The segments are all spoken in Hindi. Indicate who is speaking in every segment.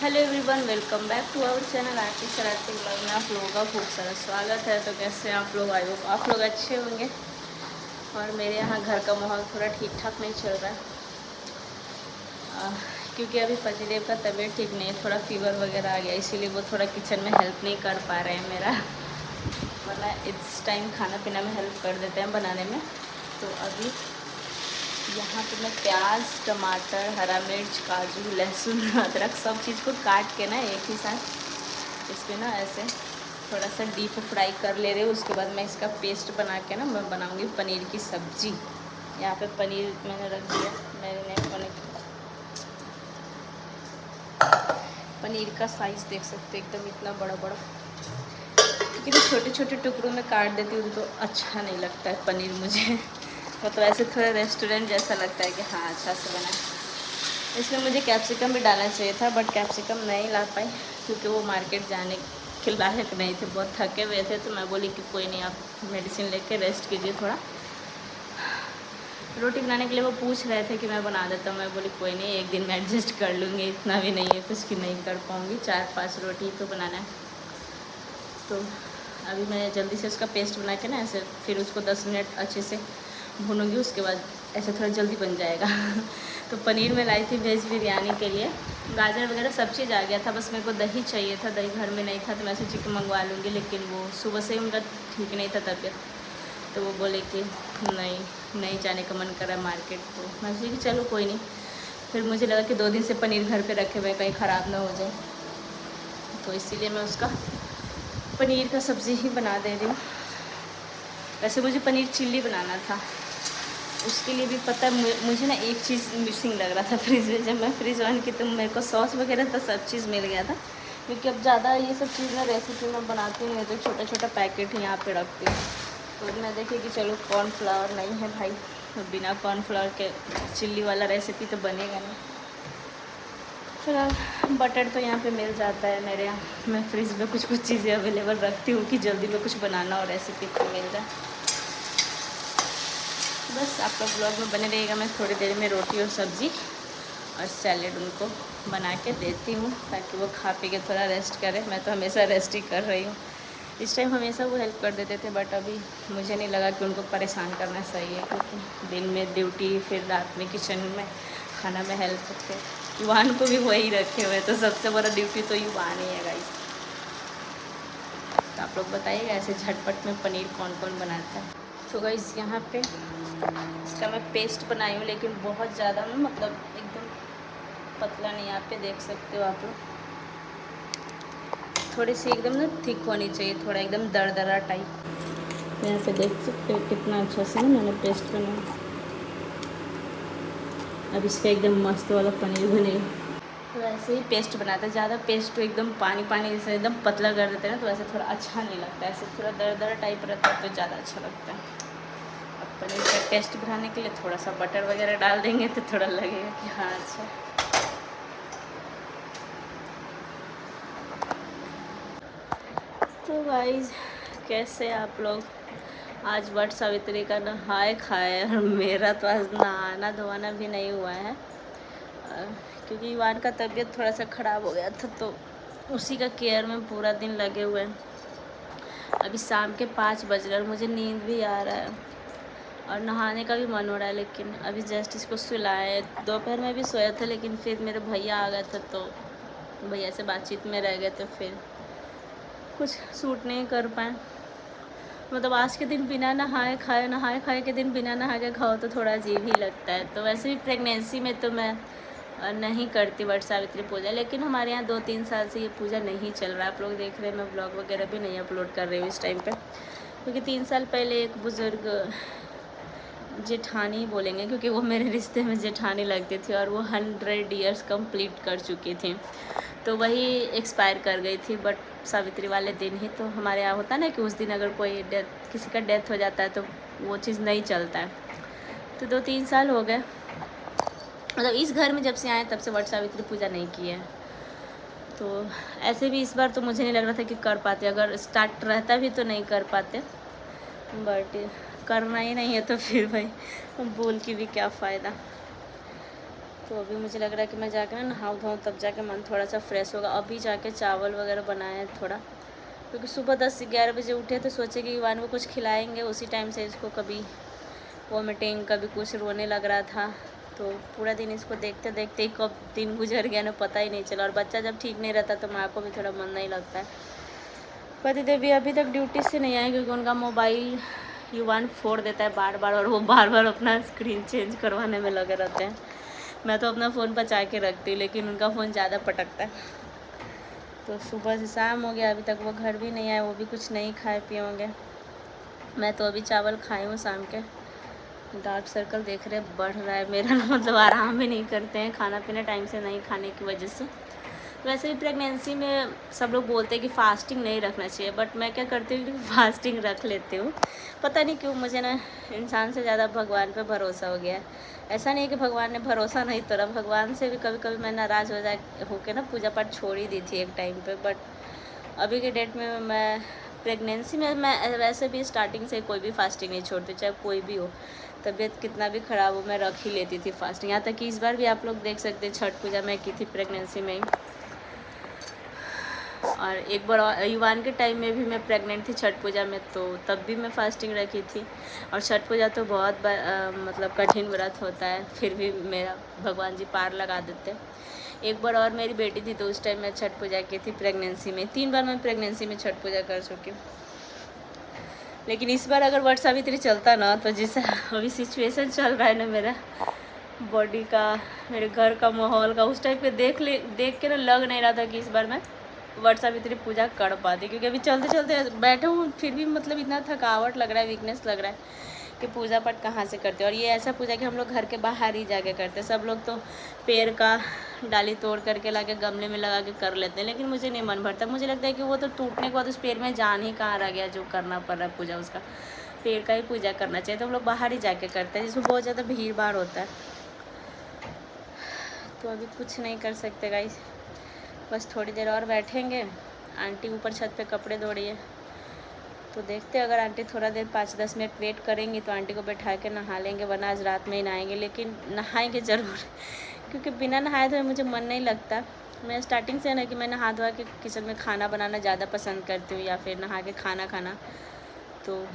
Speaker 1: Hello everyone, welcome back to our channel Aarti Shararti blog में आप लोगों का खूब सारा स्वागत है। तो कैसे हैं आप लोग? आई होप आप लोग अच्छे होंगे। और मेरे यहाँ घर का माहौल थोड़ा ठीक ठाक नहीं चल रहा है क्योंकि अभी पतिदेव का तबीयत ठीक नहीं है, थोड़ा फीवर वगैरह आ गया, इसीलिए वो थोड़ा किचन में हेल्प नहीं कर पा रहे हैं मेरा। वरना इस टाइम खाना पीना में हेल्प कर देते हैं बनाने में। तो अभी यहाँ पे मैं प्याज, टमाटर, हरा मिर्च, काजू, लहसुन, अदरक सब चीज़ को काट के ना एक ही साथ इसमें ना ऐसे थोड़ा सा डीप फ्राई कर ले रहे हूँ। उसके बाद मैं इसका पेस्ट बना के ना मैं बनाऊँगी पनीर की सब्ज़ी। यहाँ पे पनीर मैंने रख दिया मैरिनेट होने के। पनीर का साइज़ देख सकते हो, एकदम इतना बड़ा बड़ा, क्योंकि तो छोटे छोटे टुकड़ों में काट देती हूँ तो अच्छा नहीं लगता है पनीर मुझे। मतलब ऐसे थोड़ा रेस्टोरेंट जैसा लगता है कि हाँ अच्छा से बना है। इसमें मुझे कैप्सिकम भी डालना चाहिए था, बट कैप्सिकम नहीं ला पाई क्योंकि वो मार्केट जाने के लायक नहीं थे, बहुत थके हुए थे। तो मैं बोली कि कोई नहीं, आप मेडिसिन लेके रेस्ट कीजिए थोड़ा। रोटी बनाने के लिए वो पूछ रहे थे कि मैं बना देता हूँ, मैं बोली कोई नहीं, एक दिन मैं एडजस्ट कर लूँगी, इतना भी नहीं है कुछ कि नहीं कर पाऊँगी, 4-5 रोटी तो बनाना है। तो अभी मैं जल्दी से उसका पेस्ट बना के ना ऐसे फिर उसको 10 मिनट अच्छे से भूनूंगी, उसके बाद ऐसे थोड़ा जल्दी बन जाएगा। तो पनीर में लाई थी वेज बिरयानी के लिए, गाजर वगैरह सब चीज़ आ गया था, बस मेरे को दही चाहिए था। दही घर में नहीं था तो मैं ऐसे चिकन मंगवा लूँगी, लेकिन वो सुबह से ही उनका ठीक नहीं था तबीयत, तो वो बोले कि नहीं जाने का मन कर रहा है मार्केट। तो मैं सोची कि चलो कोई नहीं। फिर मुझे लगा कि 2 दिन से पनीर घर पर रखे हुए कहीं ख़राब ना हो जाए, तो इसीलिए मैं उसका पनीर का सब्ज़ी ही बना दे रही हूँ। वैसे मुझे पनीर चिल्ली बनाना था, उसके लिए भी पता मुझे ना एक चीज़ मिसिंग लग रहा था फ्रिज में। जब मैं फ्रिज ऑन की तो मेरे को सॉस वगैरह तो सब चीज़ मिल गया था, क्योंकि अब ज़्यादा ये सब चीज़ ना रेसिपी में बनाती नहीं है, तो छोटा छोटा पैकेट ही यहाँ पे रखती हूँ। तो मैं देखी कि चलो कॉर्नफ्लावर नहीं है भाई, तो बिना कॉर्नफ्लावर के चिल्ली वाला रेसिपी तो बनेगा नहीं। फिलहाल बटर तो यहाँ पे मिल जाता है मेरे यहाँ, मैं फ्रिज में कुछ कुछ चीज़ें अवेलेबल रखती हूँ कि जल्दी में कुछ बनाना और रेसिपी तो मिल जाए। बस आप लोग ब्लॉग में बने रहिएगा। मैं थोड़ी देर में रोटी और सब्ज़ी और सैलेड उनको बना के देती हूँ ताकि वो खा पी के थोड़ा रेस्ट करें। मैं तो हमेशा रेस्ट ही कर रही हूँ, इस टाइम हमेशा वो हेल्प कर देते थे, बट अभी मुझे नहीं लगा कि उनको परेशान करना सही है, क्योंकि दिन में ड्यूटी, फिर रात में किचन में खाना में हेल्प करते। युवान को भी वही रखे हुए, तो सबसे बड़ा ड्यूटी तो युवान ही है गाइस। तो आप लोग बताइएगा ऐसे झटपट में पनीर कौन कौन बनाता है। तो गाइस यहाँ पे इसका मैं पेस्ट बनाई हूँ, लेकिन बहुत ज़्यादा ना, मतलब एकदम पतला नहीं। यहाँ पे देख सकते हो आप लोग, थोड़ी सी एकदम ना थिक होनी चाहिए, थोड़ा एकदम दरदरा टाइप। यहाँ पे देख सकते हो कितना अच्छा से ना मैंने पेस्ट बनाया। अब इसका एकदम मस्त वाला पनीर बनेगा। तो ऐसे ही पेस्ट बनाते हैं, ज़्यादा पेस्ट तो एकदम पानी पानी जैसे एकदम पतला कर देते हैं ना, तो ऐसे थोड़ा अच्छा नहीं लगता है। ऐसे थोड़ा दरदरा टाइप रहता है तो ज़्यादा अच्छा लगता है। अब पनीर का टेस्ट बढ़ाने के लिए थोड़ा सा बटर वगैरह डाल देंगे तो थोड़ा लगेगा कि हाँ अच्छा। तो गाइस कैसे आप लोग? आज वट सावित्री का नहाए खाए, और मेरा तो आज नहाना धोना भी नहीं हुआ है, क्योंकि ईवान का तबीयत थोड़ा सा ख़राब हो गया था, तो उसी का केयर में पूरा दिन लगे हुए हैं। अभी शाम के 5 बज रहे हैं और मुझे नींद भी आ रहा है और नहाने का भी मन हो रहा है, लेकिन अभी जस्ट इसको सुलाए। दोपहर में भी सोया था, लेकिन फिर मेरे भैया आ गए थे, तो भैया से बातचीत में रह गए, तो फिर कुछ सूट नहीं कर पाए। मतलब आज के दिन बिना नहाए खाए, नहाए खाए के दिन बिना नहा के खाओ तो थोड़ा अजीब ही लगता है। तो वैसे भी प्रेगनेंसी में तो मैं नहीं करती वट सावित्री पूजा, लेकिन हमारे यहाँ 2-3 साल से ये पूजा नहीं चल रहा है। आप लोग देख रहे हैं, मैं ब्लॉग वगैरह भी नहीं अपलोड कर रही हूँ इस टाइम पे, क्योंकि 3 साल पहले एक बुज़ुर्ग जेठानी बोलेंगे, क्योंकि वो मेरे रिश्ते में जेठानी लगती थी, और वो 100 ईयर्स कंप्लीट कर चुकी थी, तो वही एक्सपायर कर गई थी। बट सावित्री वाले दिन ही तो हमारे यहाँ होता है ना कि उस दिन अगर कोई किसी का डेथ हो जाता है तो वो चीज़ नहीं चलता है। तो 2-3 साल हो गए, मतलब इस घर में जब से आए तब से वट सावित्री पूजा नहीं की है। तो ऐसे भी इस बार तो मुझे नहीं लग रहा था कि कर पाते, अगर स्टार्ट रहता भी तो नहीं कर पाते, बट करना ही नहीं है तो फिर भाई बोल के भी क्या फ़ायदा। तो अभी मुझे लग रहा है कि मैं जाकर ना नहाऊँ धोऊँ, तब जाके मन थोड़ा सा फ्रेश होगा। अभी जाके चावल वगैरह बनाए हैं थोड़ा, क्योंकि सुबह 10-11 बजे उठे तो सोचे कि ईवान को कुछ खिलाएंगे। उसी टाइम से इसको कभी वॉमिटिंग, कभी कुछ रोने लग रहा था। तो पूरा दिन इसको देखते देखते ही कब दिन गुजर गया ना पता ही नहीं चला। और बच्चा जब ठीक नहीं रहता तो माँ को भी थोड़ा मन नहीं लगता है। पतिदेव भी अभी तक ड्यूटी से नहीं आए, क्योंकि उनका मोबाइल ईवान फोड़ देता है बार बार, और वो बार बार अपना स्क्रीन चेंज करवाने में लगे रहते हैं। मैं तो अपना फ़ोन बचा के रखती हूँ, लेकिन उनका फ़ोन ज़्यादा पटकता है। तो सुबह से शाम हो गया, अभी तक वो घर भी नहीं आए, वो भी कुछ नहीं खाए पिए होंगे। मैं तो अभी चावल खाई हूँ शाम के। डार्क सर्कल देख रहे बढ़ रहा है मेरा ना, मतलब आराम भी नहीं करते हैं खाना पीना टाइम से नहीं खाने की वजह से। वैसे भी प्रेगनेंसी में सब लोग बोलते हैं कि फ़ास्टिंग नहीं रखना चाहिए, बट मैं क्या करती हूँ कि फ़ास्टिंग रख लेती हूँ। पता नहीं क्यों मुझे ना इंसान से ज़्यादा भगवान पे भरोसा हो गया है। ऐसा नहीं कि भगवान ने भरोसा नहीं तोड़ा, भगवान से भी कभी कभी मैं नाराज़ हो के ना पूजा पाठ छोड़ ही दी थी एक टाइम पे। बट अभी के डेट में मैं प्रेगनेंसी में मैं वैसे भी स्टार्टिंग से कोई भी फास्टिंग नहीं छोड़ती, चाहे कोई भी हो, तबीयत कितना भी ख़राब हो मैं रख ही लेती थी फास्टिंग। यहाँ तक कि इस बार भी आप लोग देख सकते हैं छठ पूजा मैं की थी प्रेगनेंसी में ही। और एक बार ईवान के टाइम में भी मैं प्रेग्नेंट थी छठ पूजा में, तो तब भी मैं फास्टिंग रखी थी। और छठ पूजा तो बहुत मतलब कठिन व्रत होता है, फिर भी मेरा भगवान जी पार लगा देते। एक बार और मेरी बेटी थी तो उस टाइम मैं छठ पूजा की थी प्रेगनेंसी में। 3 बार मैं प्रेगनेंसी में छठ पूजा कर चुकी हूँ। लेकिन इस बार अगर वट सावित्री चलता ना, तो जैसा अभी सिचुएशन चल रहा है ना मेरा बॉडी का, मेरे घर का माहौल का, उस टाइप पे देख के ना लग नहीं रहा था कि इस बार मैं वट सावित्री पूजा कर पाती। क्योंकि अभी चलते चलते बैठे हूँ, फिर भी मतलब इतना थकावट लग रहा है, वीकनेस लग रहा है कि पूजा पाठ कहाँ से करते। और ये ऐसा पूजा कि हम लोग घर के बाहर ही जाके करते। सब लोग तो पेड़ का डाली तोड़ करके लाके गमले में लगा के कर लेते हैं, लेकिन मुझे नहीं मन भरता। मुझे लगता है कि वो तो टूटने के बाद उस पेड़ में जान ही कहाँ रह गया जो करना पड़ रहा है पूजा, उसका पेड़ का ही पूजा करना चाहिए। तो हम लोग बाहर ही जाके करते हैं, जिसमें बहुत ज़्यादा भीड़ भाड़ होता है। तो अभी कुछ नहीं कर सकते गाइस, बस थोड़ी देर और बैठेंगे। आंटी ऊपर छत पे कपड़े धो रही है, तो देखते हैं अगर आंटी थोड़ा देर 5-10 मिनट वेट करेंगी तो आंटी को बैठा के नहा लेंगे, वरना आज रात में ही नहाएंगे। लेकिन नहाएंगे ज़रूर, क्योंकि बिना नहाए धोए मुझे मन नहीं लगता। मैं स्टार्टिंग से ना कि मैं नहा धोआ के किचन में खाना बनाना ज़्यादा पसंद करती हूँ, या फिर नहा के खाना खाना। तो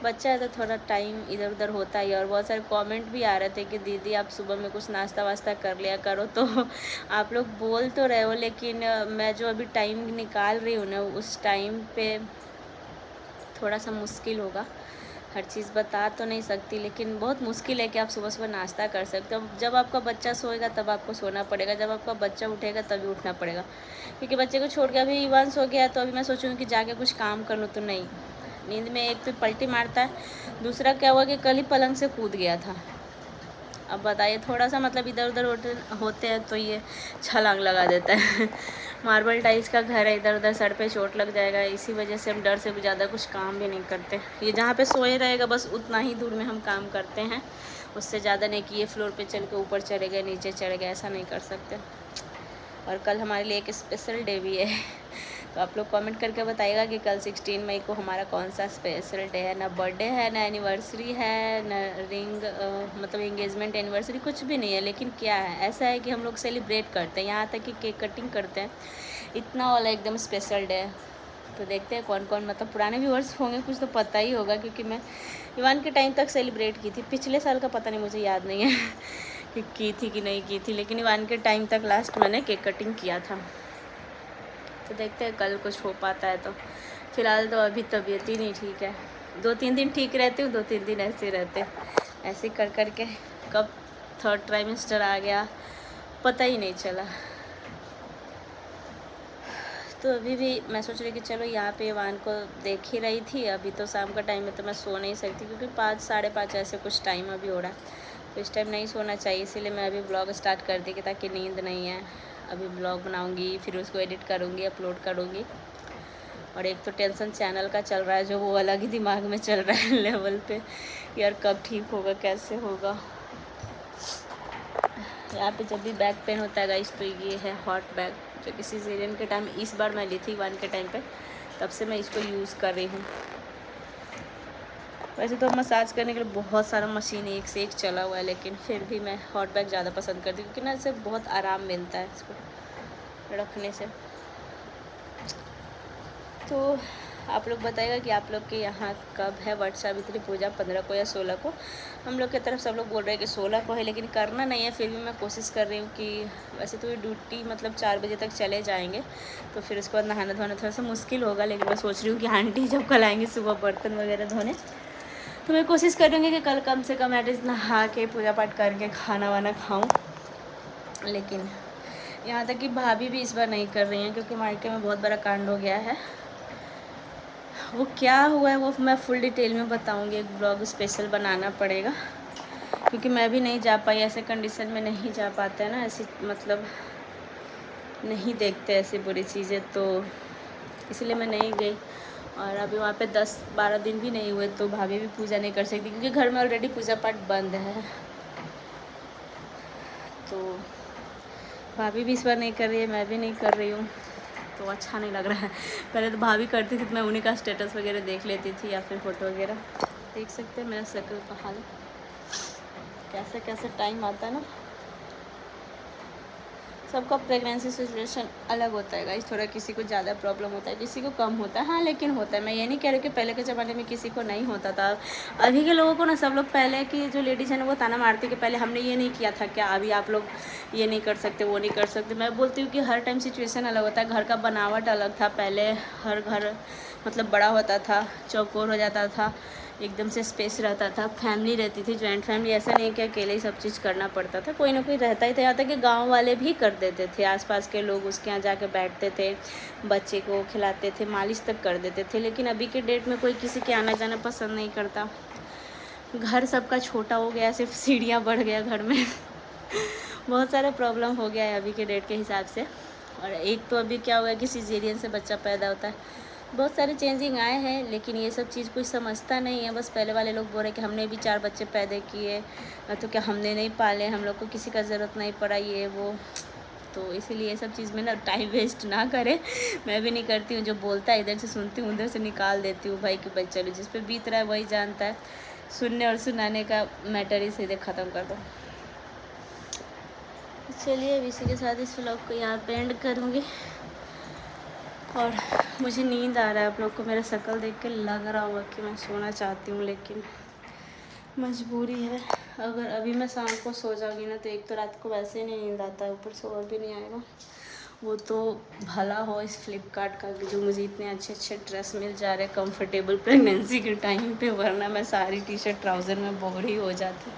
Speaker 1: बच्चा है तो थोड़ा टाइम इधर उधर होता ही। और बहुत सारे कमेंट भी आ रहे थे कि दीदी आप सुबह में कुछ नाश्ता वास्ता कर लिया करो। तो आप लोग बोल तो रहे हो, लेकिन मैं जो अभी टाइम निकाल रही हूँ ना, उस टाइम पे थोड़ा सा मुश्किल होगा। हर चीज़ बता तो नहीं सकती, लेकिन बहुत मुश्किल है कि आप सुबह सुबह नाश्ता कर सकते हो। जब आपका बच्चा सोएगा तब आपको सोना पड़ेगा, जब आपका बच्चा उठेगा तभी उठना पड़ेगा। क्योंकि बच्चे को छोड़ के अभी ईवान सो गया, तो अभी मैं सोचूंगी कि जाके कुछ काम कर लूँ, तो नहीं। नींद में एक तो पलटी मारता है, दूसरा क्या हुआ कि कल ही पलंग से कूद गया था। अब बताइए, थोड़ा सा मतलब इधर उधर होते हैं तो ये छलांग लगा देता है। मार्बल टाइल्स का घर है, इधर उधर सर पे चोट लग जाएगा। इसी वजह से हम डर से ज़्यादा कुछ काम भी नहीं करते। ये जहाँ पे सोए रहेगा बस उतना ही दूर में हम काम करते हैं, उससे ज़्यादा नहीं कि ये फ्लोर पे चल के ऊपर चले गए नीचे चढ़ गए, ऐसा नहीं कर सकते। और कल हमारे लिए एक स्पेशल डे भी है। तो आप लोग कमेंट करके बताइएगा कि कल 16 मई को हमारा कौन सा स्पेशल डे है। ना बर्थडे है, ना एनिवर्सरी है, ना रिंग मतलब एंगेजमेंट एनिवर्सरी, कुछ भी नहीं है। लेकिन क्या है, ऐसा है कि हम लोग सेलिब्रेट करते हैं, यहाँ तक कि केक कटिंग करते हैं। इतना वाला एकदम स्पेशल डे है। तो देखते हैं कौन कौन, मतलब पुराने व्यूअर्स होंगे कुछ तो पता ही होगा, क्योंकि मैं ईवान के टाइम तक सेलिब्रेट की थी। पिछले साल का पता नहीं, मुझे याद नहीं है कि की थी कि नहीं की थी, लेकिन ईवान के टाइम तक लास्ट मैंने केक कटिंग किया था। तो देखते हैं कल कुछ हो पाता है। तो फ़िलहाल तो अभी तबीयत ही नहीं ठीक है। 2-3 दिन ठीक रहती हूँ, 2-3 दिन ऐसे रहते, ऐसे कर कर के कब 3rd ट्राइमेस्टर आ गया पता ही नहीं चला। तो अभी भी मैं सोच रही कि चलो यहाँ पे ईवान को देख ही रही थी। अभी तो शाम का टाइम है तो मैं सो नहीं सकती, क्योंकि 5-5:30 ऐसे कुछ टाइम अभी हो रहा है। तो इस टाइम नहीं सोना चाहिए, इसीलिए मैं अभी ब्लॉग स्टार्ट कर दी कि ताकि नींद नहीं है। अभी ब्लॉग बनाऊंगी, फिर उसको एडिट करूंगी, अपलोड करूंगी। और एक तो टेंशन चैनल का चल रहा है, जो वो अलग ही दिमाग में चल रहा है लेवल पे, यार कब ठीक होगा, कैसे होगा। यहाँ पे जब भी बैक पेन होता है गाइस, तो ये है हॉट बैग, जो कि सीजरियन के टाइम इस बार मैं ली थी 1 के टाइम पे, तब से मैं इसको यूज़ कर रही हूँ। वैसे तो मसाज करने के लिए बहुत सारा मशीन एक से एक चला हुआ है, लेकिन फिर भी मैं हॉट बैग ज़्यादा पसंद करती हूँ क्योंकि ना इससे बहुत आराम मिलता है इसको रखने से। तो आप लोग बताइएगा कि आप लोग के यहाँ कब है वट सावित्री पूजा, 15 को या 16 को। हम लोग की तरफ सब लोग बोल रहे हैं कि 16 को है, लेकिन करना नहीं है। फिर भी मैं कोशिश कर रही हूँ कि वैसे तो ये ड्यूटी मतलब 4 बजे तक चले जाएंगे, तो फिर उसके बाद नहाना धोना थोड़ा सा मुश्किल होगा, लेकिन मैं सोच रही हूँ कि आंटी जब कल आएंगी सुबह बर्तन वगैरह धोने, तो मैं कोशिश करूँगी कि कल कम से कम एटलीस्ट नहा के पूजा पाठ करके खाना वाना खाऊँ। लेकिन यहाँ तक कि भाभी भी इस बार नहीं कर रही हैं क्योंकि मायके में बहुत बड़ा कांड हो गया है। वो क्या हुआ है वो मैं फुल डिटेल में बताऊंगी, एक ब्लॉग स्पेशल बनाना पड़ेगा क्योंकि मैं भी नहीं जा पाई। ऐसे कंडीशन में नहीं जा पाते हैं ना, ऐसी मतलब नहीं देखते ऐसी बुरी चीज़ें, तो इसलिए मैं नहीं गई। और अभी वहाँ पे 10-12 दिन भी नहीं हुए तो भाभी भी पूजा नहीं कर सकती क्योंकि घर में ऑलरेडी पूजा पाठ बंद है। तो भाभी भी इस बार नहीं कर रही है, मैं भी नहीं कर रही हूँ, तो अच्छा नहीं लग रहा है। पहले तो भाभी करती थी तो मैं उन्हीं का स्टेटस वगैरह देख लेती थी या फिर फ़ोटो वगैरह। देख सकते हैं मेरा शक्ल का हाल, कैसे कैसे टाइम आता है ना। सबका प्रेगनेंसी सिचुएशन अलग होता है गाइस, थोड़ा किसी को ज़्यादा प्रॉब्लम होता है, किसी को कम होता है। हाँ लेकिन होता है, मैं ये नहीं कह रही कि पहले के ज़माने में किसी को नहीं होता था। अभी के लोगों को ना, सब लोग पहले की जो लेडीज़ हैं ना वो ताना मारती कि पहले हमने ये नहीं किया था क्या, अभी आप लोग ये नहीं कर सकते वो नहीं कर सकते। मैं बोलती हूँ कि हर टाइम सिचुएशन अलग होता है, घर का बनावट अलग था। पहले हर घर मतलब बड़ा होता था, चौकोर हो जाता था, एकदम से स्पेस रहता था, फैमिली रहती थी, जॉइंट फैमिली। ऐसा नहीं कि अकेले ही सब चीज़ करना पड़ता था, कोई ना कोई रहता ही था। यहाँ तक कि गाँव वाले भी कर देते थे, आसपास के लोग उसके यहाँ जाके बैठते थे, बच्चे को खिलाते थे, मालिश तक कर देते थे। लेकिन अभी के डेट में कोई किसी के आना जाना पसंद नहीं करता, घर सबका छोटा हो गया, सिर्फ सीढ़ियाँ बढ़ गया घर में बहुत सारा प्रॉब्लम हो गया है अभी के डेट के हिसाब से। और एक तो अभी क्या हुआ है कि सिजेरियन से बच्चा पैदा होता है, बहुत सारे चेंजिंग आए हैं, लेकिन ये सब चीज़ कोई समझता नहीं है। बस पहले वाले लोग बोल रहे कि हमने भी 4 बच्चे पैदा किए, तो क्या हमने नहीं पाले, हम लोग को किसी का ज़रूरत नहीं पड़ा, ये वो। तो इसीलिए ये सब चीज़ में ना टाइम वेस्ट ना करें। मैं भी नहीं करती हूँ, जो बोलता है इधर से सुनती हूँ उधर से निकाल देती हूँ भाई कि भाई चलो जिस पे बीत रहा है वही जानता है, सुनने और सुनाने का मैटर ही सीधे ख़त्म कर दो। चलिए अब इसी के साथ इस व्लॉग को यहाँ पे एंड करूँगी। और मुझे नींद आ रहा है, आप लोग को मेरा शक्ल देख के लग रहा होगा कि मैं सोना चाहती हूँ, लेकिन मजबूरी है। अगर अभी मैं शाम को सो जाऊँगी ना तो एक तो रात को वैसे ही नहीं नींद आता है, ऊपर से और भी नहीं आएगा। वो तो भला हो इस फ्लिपकार्ट का जो मुझे इतने अच्छे अच्छे ड्रेस मिल जा रहे हैं कंफर्टेबल प्रेगनेंसी के टाइम पे, वरना मैं सारी टी शर्ट ट्राउज़र में बोर ही हो जाती।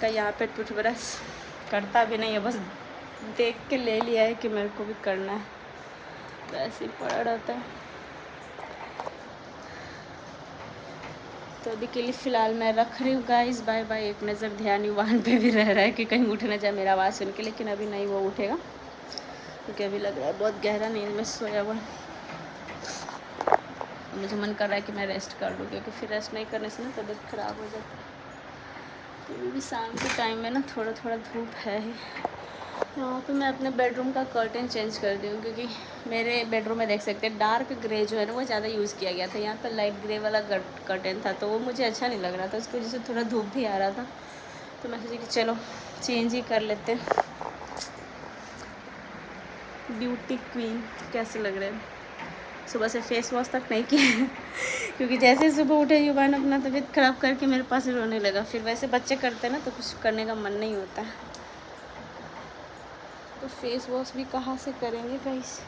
Speaker 1: का यहाँ पे टूथब्रश करता भी नहीं है, बस देख के ले लिया है कि मेरे को भी करना है, तो ऐसे ही पड़ा रहता है। तो अभी के लिए फ़िलहाल मैं रख रही हूँ गाइस, बाय बाय। एक नज़र ध्यान युवान पे भी रह रहा है कि कहीं उठ ना जाए मेरा आवाज़ सुन के, लेकिन अभी नहीं वो उठेगा क्योंकि अभी लग रहा है बहुत गहरा नींद में सोया हुआ। मुझे मन कर रहा है कि मैं रेस्ट कर लूँ, क्योंकि फिर रेस्ट नहीं करने से ना तबीयत ख़राब हो जाती है। तो भी शाम के टाइम में ना थोड़ा थोड़ा धूप है ही। यहाँ पे मैं अपने बेडरूम का कर्टन चेंज कर दी हूँ क्योंकि मेरे बेडरूम में देख सकते हैं डार्क ग्रे जो है ना वो ज़्यादा यूज़ किया गया था। यहाँ पर लाइट ग्रे वाला कर्टन था तो वो मुझे अच्छा नहीं लग रहा था, उसकी वजह से थोड़ा धूप भी आ रहा था, तो मैं सोची कि चलो चेंज ही कर लेते हैं। ब्यूटी क्वीन कैसे लग रहे हैं? सुबह से फेस वॉश तक नहीं किया क्योंकि जैसे सुबह उठे युवान अपना तबीयत ख़राब करके मेरे पास रोने लगा। फिर वैसे बच्चे करते हैं ना तो कुछ करने का मन नहीं होता, तो फेस वॉश भी कहाँ से करेंगे गाइस।